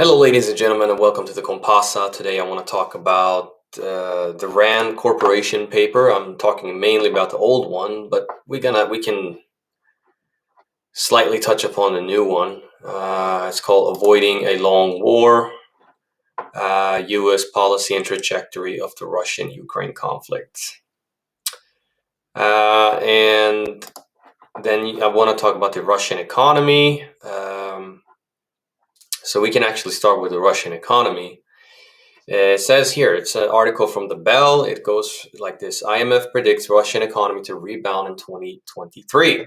Hello, ladies and gentlemen, and welcome to the Compassa. Today, I want to talk about the RAND Corporation paper. I'm talking mainly about the old one, but we can slightly touch upon the new one. It's called "Avoiding a Long War: U.S. Policy and Trajectory of the Russian-Ukraine Conflict." And then I want to talk about the Russian economy. So we can actually start with the Russian economy. It says here, it's an article from the Bell. It goes like this: IMF predicts Russian economy to rebound in 2023.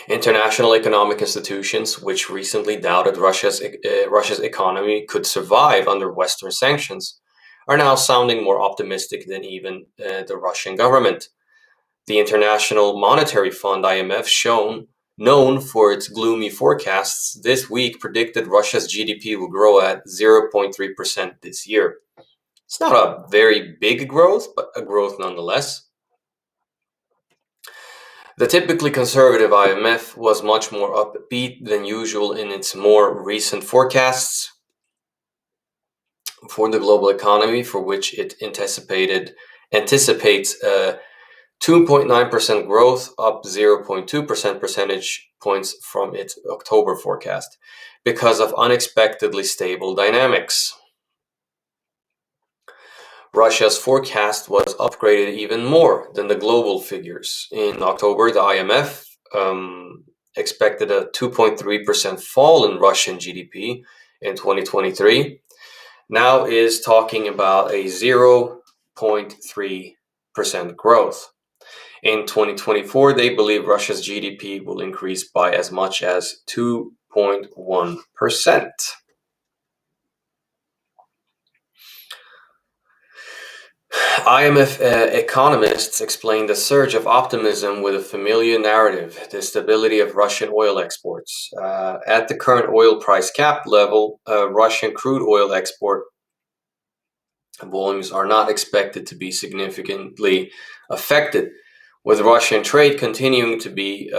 International economic institutions, which recently doubted Russia's economy could survive under Western sanctions, are now sounding more optimistic than even the Russian government. The International Monetary Fund, IMF, known for its gloomy forecasts, this week predicted Russia's GDP will grow at 0.3% this year. It's not a very big growth, but a growth nonetheless. The typically conservative IMF was much more upbeat than usual in its more recent forecasts for the global economy, for which it anticipates 2.9% growth, up 0.2 percentage points from its October forecast, because of unexpectedly stable dynamics. Russia's forecast was upgraded even more than the global figures. In October, the IMF expected a 2.3% fall in Russian GDP in 2023. Now is talking about a 0.3% growth. In 2024, they believe Russia's GDP will increase by as much as 2.1%. IMF economists explain the surge of optimism with a familiar narrative: the stability of Russian oil exports. At the current oil price cap level, Russian crude oil export volumes are not expected to be significantly affected, with Russian trade continuing to be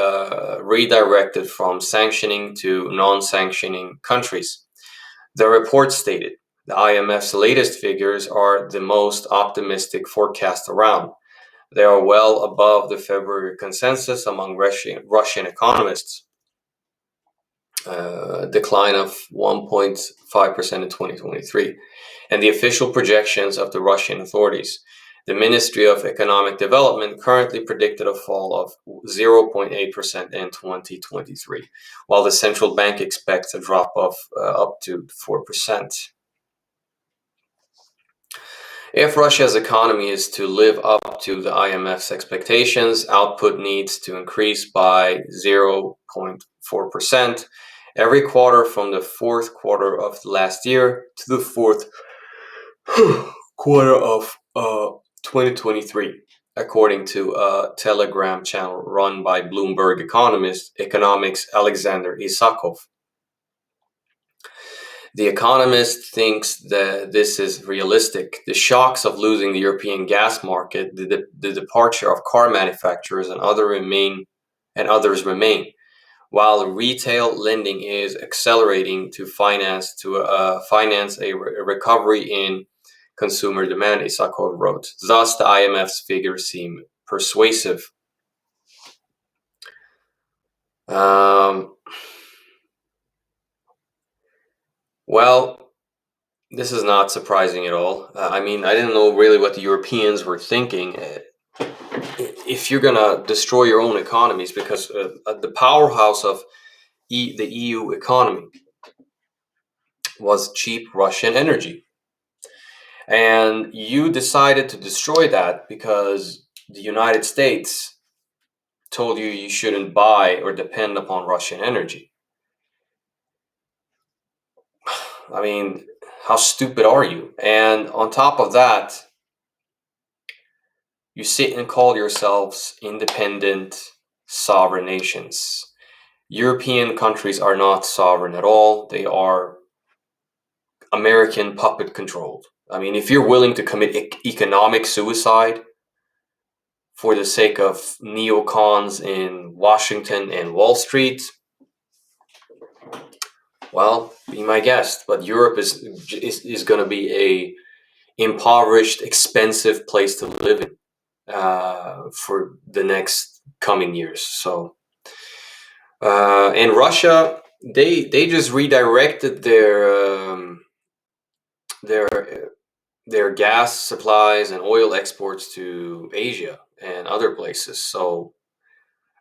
redirected from sanctioning to non-sanctioning countries. The report stated, the IMF's latest figures are the most optimistic forecast around. They are well above the February consensus among Russian economists, a decline of 1.5% in 2023, and the official projections of the Russian authorities. The Ministry of Economic Development currently predicted a fall of 0.8% in 2023, while the central bank expects a drop of up to 4%. If Russia's economy is to live up to the IMF's expectations, output needs to increase by 0.4% every quarter from the fourth quarter of last year to the fourth quarter of 2023, according to a Telegram channel run by Bloomberg economics Alexander Isakov. The Economist thinks that this is realistic. The shocks of losing the European gas market, the departure of car manufacturers, and others remain, while retail lending is accelerating to finance a recovery in consumer demand, Isakov wrote. Thus, the IMF's figures seem persuasive. Well, this is not surprising at all. I didn't know really what the Europeans were thinking. If you're going to destroy your own economies, because the powerhouse of the EU economy was cheap Russian energy. And you decided to destroy that because the United States told you you shouldn't buy or depend upon Russian energy. How stupid are you? And on top of that, you sit and call yourselves independent, sovereign nations. European countries are not sovereign at all. They are American puppet controlled. If you're willing to commit economic suicide for the sake of neocons in Washington and Wall Street, Well, be my guest, but Europe is going to be a impoverished, expensive place to live in for the next coming years. So, and Russia, they just redirected their their gas supplies and oil exports to Asia and other places. So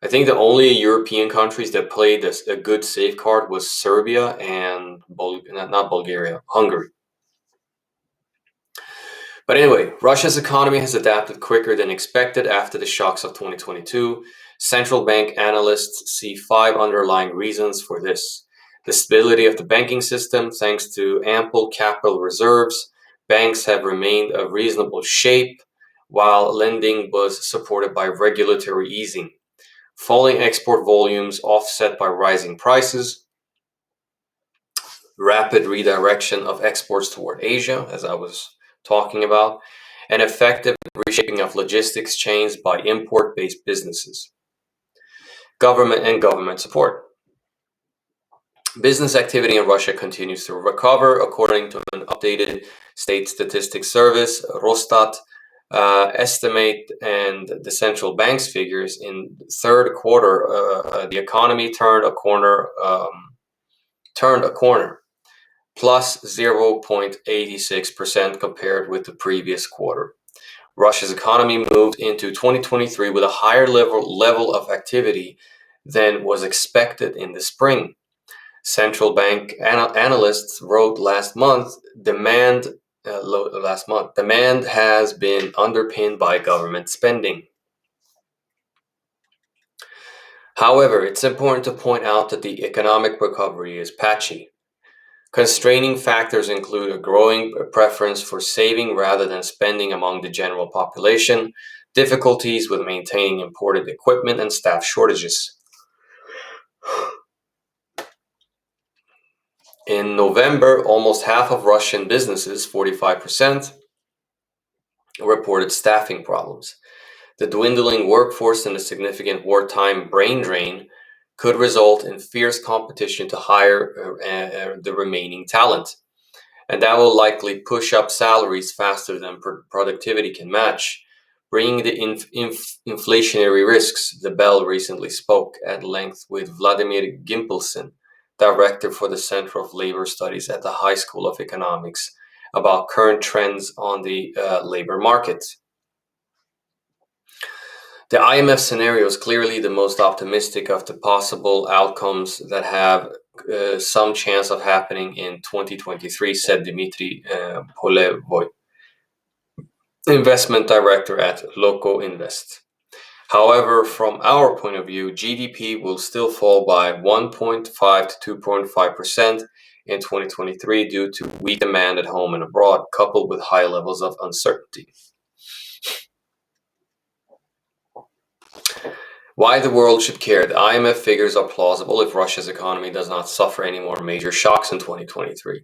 I think the only European countries that played this, a good safeguard was Serbia and not Bulgaria, Hungary. But anyway, Russia's economy has adapted quicker than expected after the shocks of 2022. Central bank analysts see five underlying reasons for this: the stability of the banking system, thanks to ample capital reserves, banks have remained of reasonable shape, while lending was supported by regulatory easing. Falling export volumes offset by rising prices, rapid redirection of exports toward Asia, as I was talking about, and effective reshaping of logistics chains by import based businesses. Government and government support. Business activity in Russia continues to recover, according to an updated state statistics service, Rostat. Estimate and the central bank's figures in third quarter, the economy turned a corner, plus 0.86% compared with the previous quarter. Russia's economy moved into 2023 with a higher level of activity than was expected in the spring. Central bank analysts wrote last month, demand has been underpinned by government spending. However, it's important to point out that the economic recovery is patchy. Constraining factors include a growing preference for saving rather than spending among the general population, difficulties with maintaining imported equipment, and staff shortages. In November, almost half of Russian businesses, 45%, reported staffing problems. The dwindling workforce and the significant wartime brain drain could result in fierce competition to hire the remaining talent. And that will likely push up salaries faster than productivity can match, bringing the inflationary risks. The Bell recently spoke at length with Vladimir Gimpelson, director for the Center of Labor Studies at the High School of Economics, about current trends on the labor market. The IMF scenario is clearly the most optimistic of the possible outcomes that have some chance of happening in 2023, said Dmitry Polevoy, investment director at Loco Invest. However, from our point of view, GDP will still fall by 1.5 to 2.5% in 2023 due to weak demand at home and abroad, coupled with high levels of uncertainty. Why the world should care. The IMF figures are plausible if Russia's economy does not suffer any more major shocks in 2023.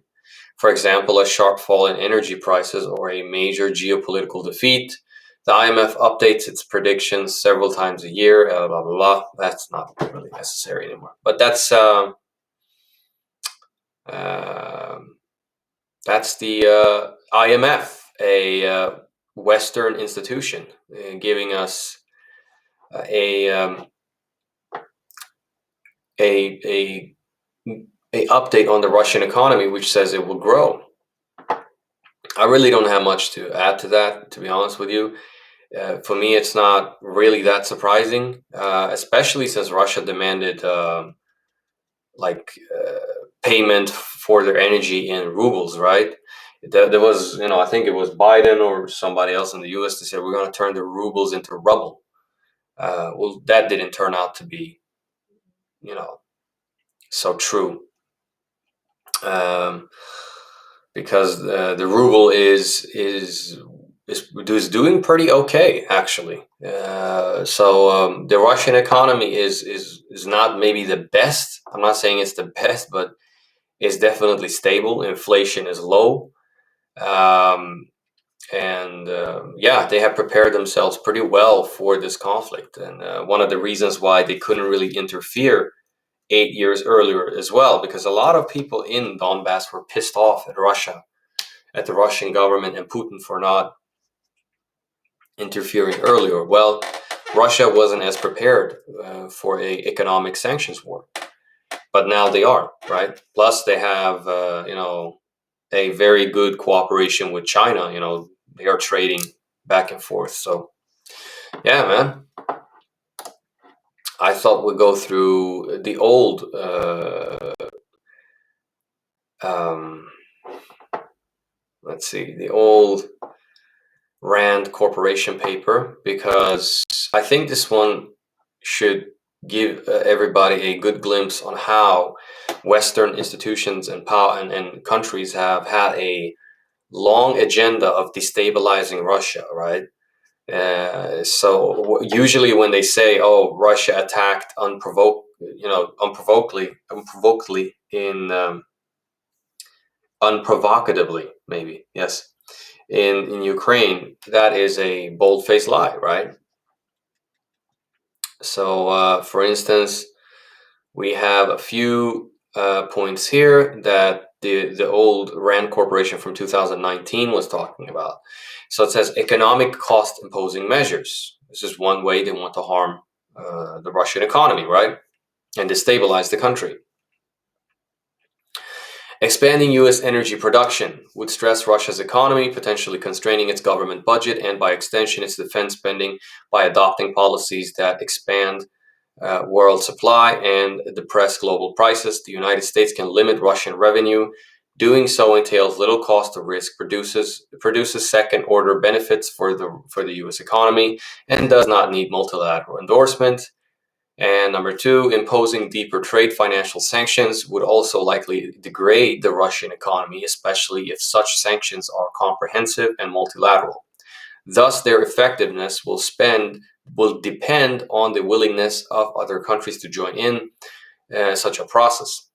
For example, a sharp fall in energy prices or a major geopolitical defeat. The IMF updates its predictions several times a year, blah, blah, blah. That's not really necessary anymore. But that's the IMF, a Western institution, giving us a a update on the Russian economy, which says it will grow. I really don't have much to add to that, to be honest with you. For me, it's not really that surprising, especially since Russia demanded like payment for their energy in rubles, right? There was, I think it was Biden or somebody else in the U.S. that said we're going to turn the rubles into rubble. Well, that didn't turn out to be, so true. Because the ruble is doing pretty okay, actually. So the Russian economy is not maybe the best. I'm not saying it's the best, but it's definitely stable. Inflation is low, and yeah, they have prepared themselves pretty well for this conflict. And one of the reasons why they couldn't really interfere 8 years earlier as well, because a lot of people in Donbass were pissed off at Russia, at the Russian government and Putin for not interfering earlier. Well, Russia wasn't as prepared for a economic sanctions war, but now they are, right? Plus, they have a very good cooperation with China. They are trading back and forth. So yeah, man, I thought we'd go through the old um, let's see, the old RAND corporation paper, because I think this one should give everybody a good glimpse on how Western institutions and power and countries have had a long agenda of destabilizing Russia, right? So usually when they say, "Oh, Russia attacked unprovokedly in unprovocatively, maybe yes, in Ukraine," that is a bold-faced lie, right? So, for instance, we have a few points here that the old RAND Corporation from 2019 was talking about. So it says economic cost imposing measures. This is one way they want to harm the Russian economy, right? And destabilize the country. Expanding U.S. energy production would stress Russia's economy, potentially constraining its government budget and, by extension, its defense spending by adopting policies that expand world supply and depress global prices. The United States can limit Russian revenue. Doing so entails little cost or risk, produces second-order benefits for the U.S. economy, and does not need multilateral endorsement. And number two, imposing deeper trade financial sanctions would also likely degrade the Russian economy, especially if such sanctions are comprehensive and multilateral. Thus, their effectiveness will depend on the willingness of other countries to join in such a process.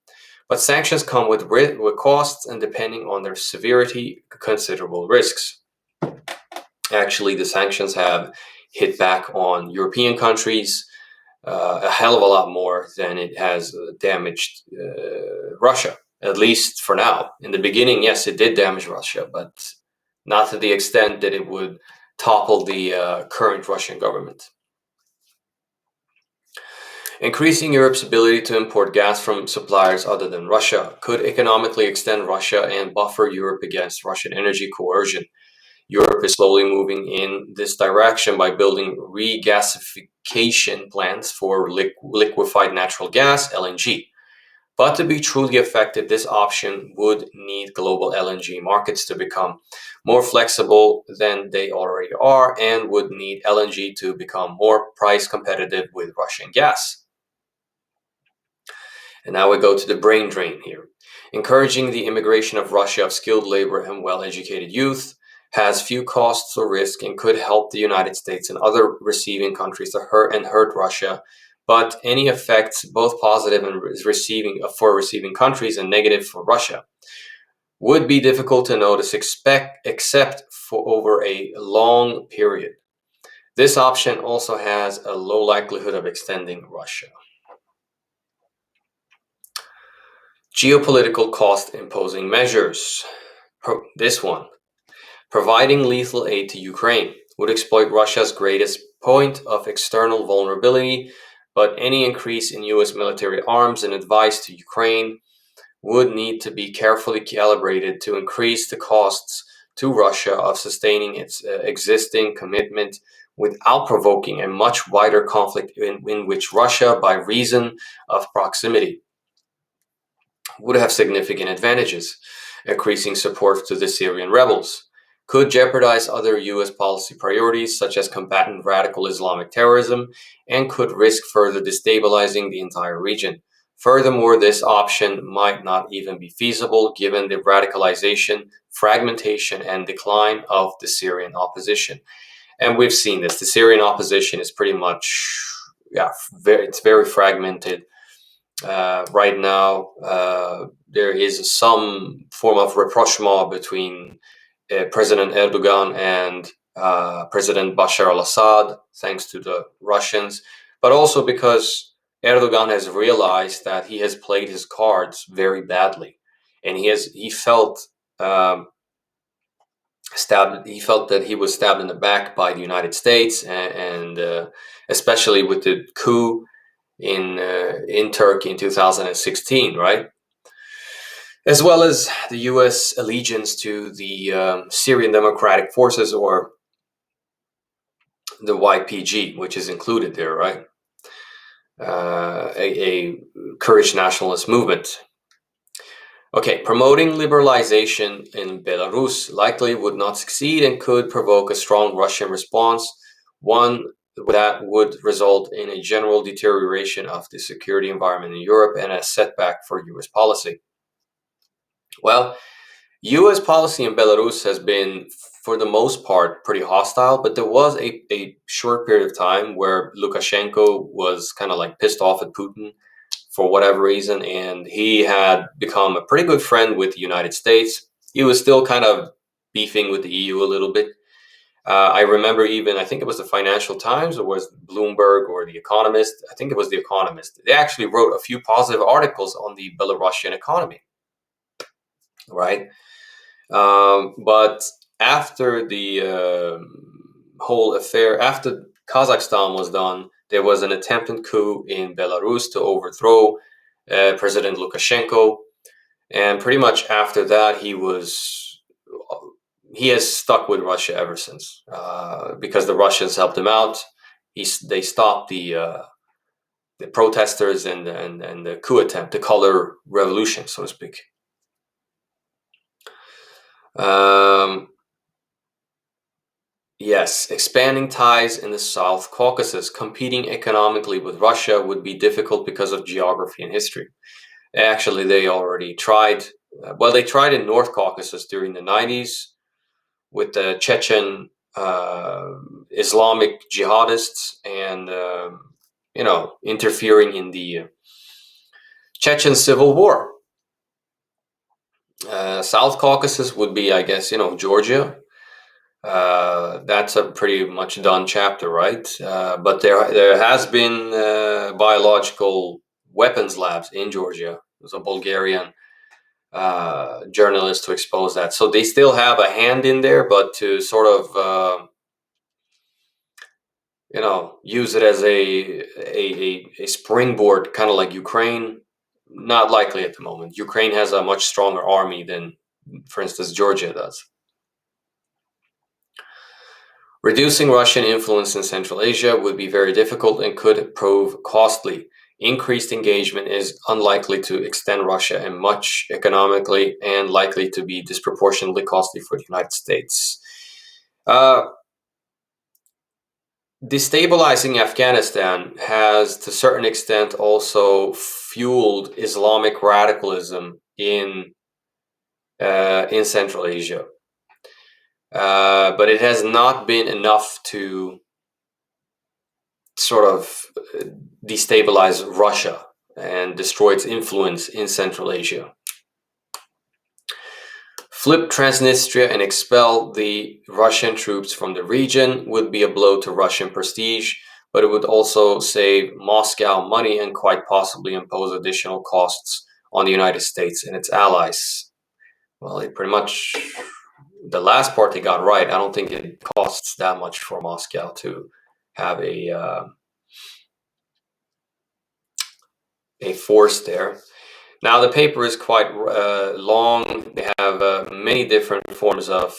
But sanctions come with costs, and depending on their severity, considerable risks. Actually, the sanctions have hit back on European countries a hell of a lot more than it has damaged Russia, at least for now. In the beginning, yes, it did damage Russia, but not to the extent that it would topple the current Russian government. Increasing Europe's ability to import gas from suppliers other than Russia could economically extend Russia and buffer Europe against Russian energy coercion. Europe is slowly moving in this direction by building regasification plants for liquefied natural gas, LNG. But to be truly effective, this option would need global LNG markets to become more flexible than they already are, and would need LNG to become more price competitive with Russian gas. And now we go to the brain drain here. Encouraging the immigration of Russia of skilled labor and well-educated youth has few costs or risk and could help the United States and other receiving countries to hurt Russia. But any effects, both positive and for receiving countries and negative for Russia, would be difficult to notice except for over a long period. This option also has a low likelihood of extending Russia. Geopolitical cost imposing measures. This one. Providing lethal aid to Ukraine would exploit Russia's greatest point of external vulnerability, but any increase in US military arms and advice to Ukraine would need to be carefully calibrated to increase the costs to Russia of sustaining its existing commitment without provoking a much wider conflict in which Russia, by reason of proximity, would have significant advantages. Increasing support to the Syrian rebels could jeopardize other U.S. policy priorities, such as combating radical Islamic terrorism, and could risk further destabilizing the entire region. Furthermore, this option might not even be feasible given the radicalization, fragmentation, and decline of the Syrian opposition. And we've seen this. The Syrian opposition is pretty much, it's very fragmented. Right now, there is some form of rapprochement between President Erdogan and President Bashar al-Assad, thanks to the Russians, but also because Erdogan has realized that he has played his cards very badly, and he felt um, stabbed. He felt that he was stabbed in the back by the United States, and especially with the coup in Turkey in 2016, right? As well as the U.S. allegiance to the Syrian Democratic Forces, or the YPG, which is included there, right? A Kurdish nationalist movement. Okay, promoting liberalization in Belarus likely would not succeed and could provoke a strong Russian response, one that would result in a general deterioration of the security environment in Europe and a setback for US policy. Well, US policy in Belarus has been, for the most part, pretty hostile, but there was a short period of time where Lukashenko was kind of like pissed off at Putin for whatever reason, and he had become a pretty good friend with the United States. He was still kind of beefing with the EU a little bit. I remember even, I think it was the Financial Times, or was Bloomberg, or The Economist. I think it was The Economist. They actually wrote a few positive articles on the Belarusian economy, right? But after the whole affair, after Kazakhstan was done, there was an attempted coup in Belarus to overthrow President Lukashenko, and pretty much after that, he has stuck with Russia ever since, because the Russians helped him out. They stopped the protesters and the coup attempt, the color revolution, so to speak. Um, Yes, expanding ties in the South Caucasus, competing economically with Russia would be difficult because of geography and history. Actually, they already tried. Well, they tried in North Caucasus during the 90s with the Chechen Islamic jihadists, and interfering in the Chechen civil war. South Caucasus would be, I guess, Georgia. That's a pretty much done chapter, right? But there has been biological weapons labs in Georgia. There's a Bulgarian journalist to expose that. So they still have a hand in there, but to sort of use it as a springboard, kind of like Ukraine, not likely at the moment. Ukraine has a much stronger army than, for instance, Georgia does. Reducing Russian influence in Central Asia would be very difficult and could prove costly. Increased engagement is unlikely to extend Russia and much economically, and likely to be disproportionately costly for the United States. Uh, Destabilizing Afghanistan has, to a certain extent, also fueled Islamic radicalism in Central Asia. But it has not been enough to sort of destabilize Russia and destroy its influence in Central Asia. Flip Transnistria and expel the Russian troops from the region would be a blow to Russian prestige, but it would also save Moscow money and quite possibly impose additional costs on the United States and its allies. Well, it pretty much, the last part they got right. I don't think it costs that much for Moscow to have a force there. Now, the paper is quite long. They have many different forms of,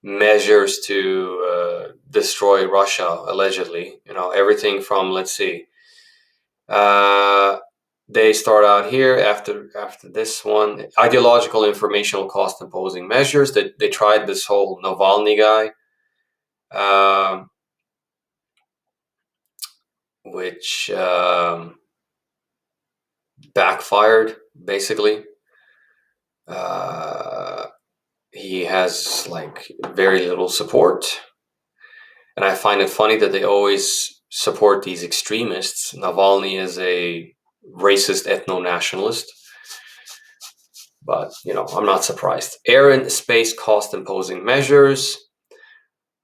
measures to destroy Russia, allegedly. Everything from, let's see, they start out here after this one, ideological, informational, cost imposing measures. That they tried this whole Navalny guy, which backfired, basically. He has like very little support, and I find it funny that they always support these extremists. Navalny is a racist ethno-nationalist, but I'm not surprised. Air and space cost imposing measures.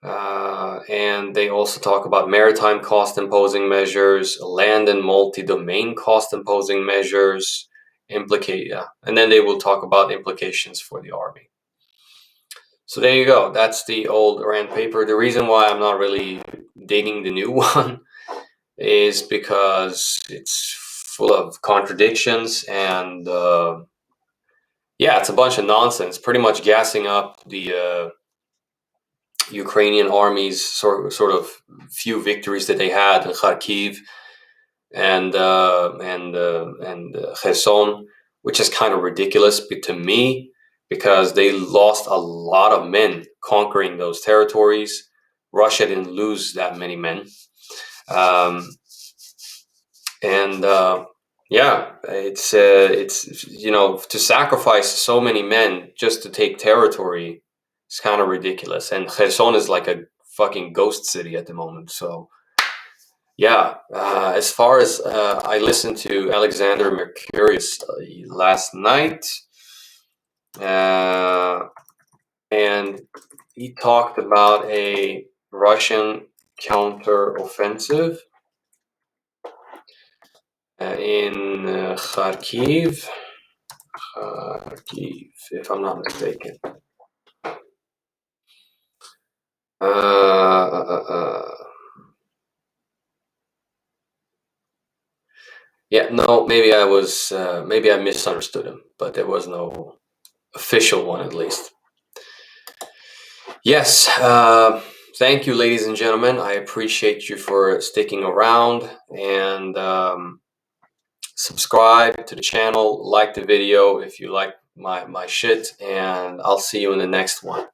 And they also talk about maritime cost imposing measures, land and multi-domain cost imposing measures, and then they will talk about implications for the army. So there you go. That's the old RAND paper. The reason why I'm not really digging the new one is because it's full of contradictions and yeah, it's a bunch of nonsense. Pretty much gassing up the Ukrainian army's sort of few victories that they had in Kharkiv and Kherson, which is kind of ridiculous to me because they lost a lot of men conquering those territories. Russia didn't lose that many men, um, and yeah, it's to sacrifice so many men just to take territory. It's kind of ridiculous, and Kherson is like a fucking ghost city at the moment. So yeah, as far as I listened to Alexander Mercurius last night, uh, and he talked about a Russian counter-offensive in Kharkiv, if I'm not mistaken. Uh, uh, uh, uh. Yeah, no, maybe I misunderstood him, but there was no official one, at least. Yes, thank you, ladies and gentlemen. I appreciate you for sticking around and subscribe to the channel, like the video if you like my shit, and I'll see you in the next one.